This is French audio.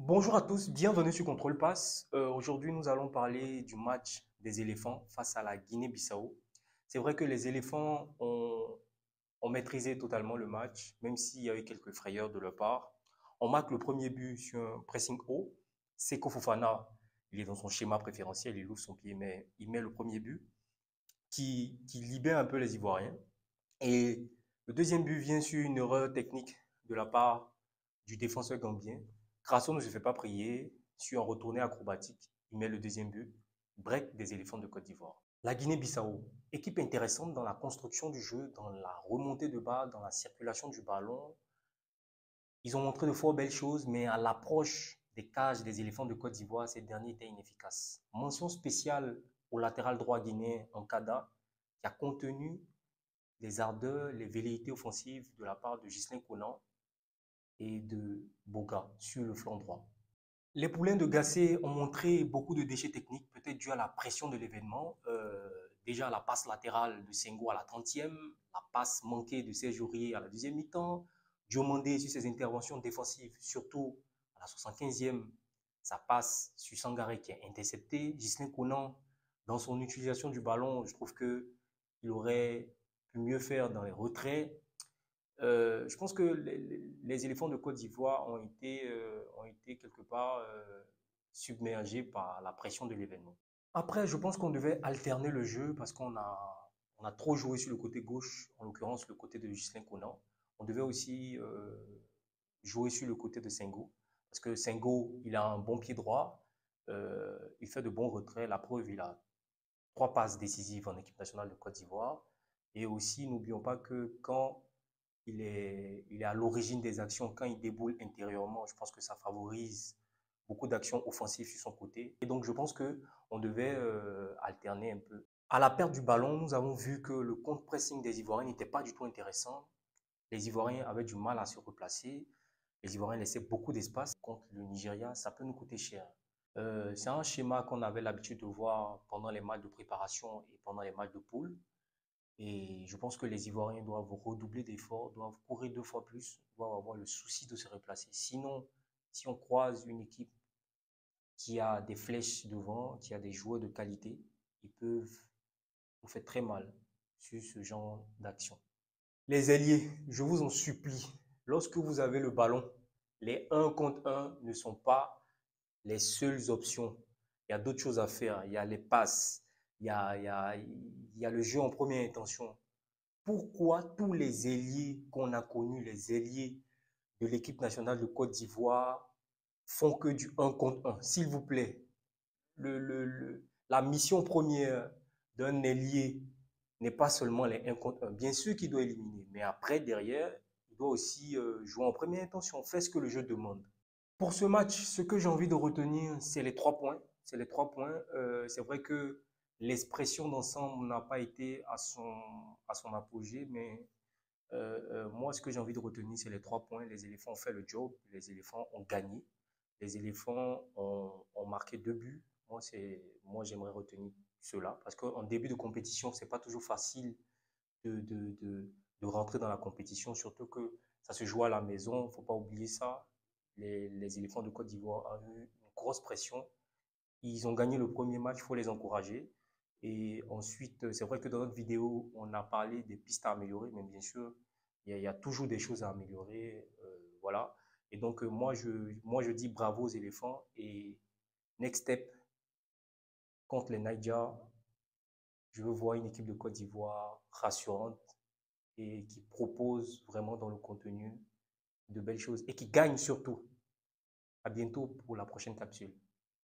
Bonjour à tous, bienvenue sur Contrôle Pass. Aujourd'hui, nous allons parler du match des éléphants face à la Guinée-Bissau. C'est vrai que les éléphants ont maîtrisé totalement le match, même s'il y a eu quelques frayeurs de leur part. On marque le premier but sur un pressing haut. Seko Fofana, il est dans son schéma préférentiel, il ouvre son pied, mais il met le premier but qui libère un peu les Ivoiriens. Et le deuxième but vient sur une erreur technique de la part du défenseur gambien. Crasso ne se fait pas prier. Sur un retourné acrobatique, il met le deuxième but. Break des éléphants de Côte d'Ivoire. La Guinée-Bissau, équipe intéressante dans la construction du jeu, dans la remontée de balle, dans la circulation du ballon. Ils ont montré de fort belles choses, mais à l'approche des cages des éléphants de Côte d'Ivoire, ces derniers étaient inefficaces. Mention spéciale au latéral droit guinéen Nkada, qui a contenu les ardeurs, les velléités offensives de la part de Ghislain Conan et de Boga sur le flanc droit. Les poulains de Gassé ont montré beaucoup de déchets techniques, peut-être dû à la pression de l'événement. Déjà la passe latérale de Senghor à la 30e, la passe manquée de Serge Aurier à la deuxième mi-temps, Diomandé sur ses interventions défensives, surtout à la 75e, sa passe sur Sangaré qui est interceptée. Ghislain Conan, dans son utilisation du ballon, je trouve qu'il aurait pu mieux faire dans les retraits. Je pense que les éléphants de Côte d'Ivoire ont été quelque part submergés par la pression de l'événement. Après, je pense qu'on devait alterner le jeu parce on a trop joué sur le côté gauche, en l'occurrence le côté de Ghislain Conan. On devait aussi jouer sur le côté de Senghor parce que Senghor, il a un bon pied droit, il fait de bons retraits. La preuve, il a 3 passes décisives en équipe nationale de Côte d'Ivoire. Et aussi, n'oublions pas que quand il est à l'origine des actions, quand il déboule intérieurement, je pense que ça favorise beaucoup d'actions offensives sur son côté. Et donc, je pense que on devait alterner un peu. À la perte du ballon, nous avons vu que le contre-pressing des Ivoiriens n'était pas du tout intéressant. Les Ivoiriens avaient du mal à se replacer. Les Ivoiriens laissaient beaucoup d'espace. Contre le Nigeria, ça peut nous coûter cher. C'est un schéma qu'on avait l'habitude de voir pendant les matchs de préparation et pendant les matchs de poule. Et je pense que les Ivoiriens doivent redoubler d'efforts, doivent courir 2 fois plus, doivent avoir le souci de se replacer. Sinon, si on croise une équipe qui a des flèches devant, qui a des joueurs de qualité, ils peuvent nous faire très mal sur ce genre d'action. Les ailiers, je vous en supplie, lorsque vous avez le ballon, les 1 contre 1 ne sont pas les seules options. Il y a d'autres choses à faire. Il y a les passes, il y a le jeu en première intention. Pourquoi tous les ailiers qu'on a connus, les ailiers de l'équipe nationale de Côte d'Ivoire, font que du 1 contre 1? S'il vous plaît, la mission première d'un ailier n'est pas seulement les 1 contre 1. Bien sûr qu'il doit éliminer, mais après, derrière, il doit aussi jouer en première intention, faire ce que le jeu demande. Pour ce match, ce que j'ai envie de retenir, c'est les 3 points. C'est les 3 points. C'est vrai que l'expression d'ensemble n'a pas été à son apogée, mais moi, ce que j'ai envie de retenir, c'est les 3 points. Les éléphants ont fait le job, les éléphants ont gagné, les éléphants ont marqué 2 buts. Moi, j'aimerais retenir cela parce qu'en début de compétition, c'est pas toujours facile de rentrer dans la compétition, surtout que ça se joue à la maison. Faut pas oublier ça. Les éléphants de Côte d'Ivoire ont eu une grosse pression. Ils ont gagné le premier match, il faut les encourager. Et ensuite, c'est vrai que dans notre vidéo, on a parlé des pistes à améliorer, mais bien sûr, il y a toujours des choses à améliorer. Voilà. Et donc, moi, je dis bravo aux éléphants. Et next step, contre les Niger, je veux voir une équipe de Côte d'Ivoire rassurante et qui propose vraiment dans le contenu de belles choses et qui gagne surtout. À bientôt pour la prochaine capsule.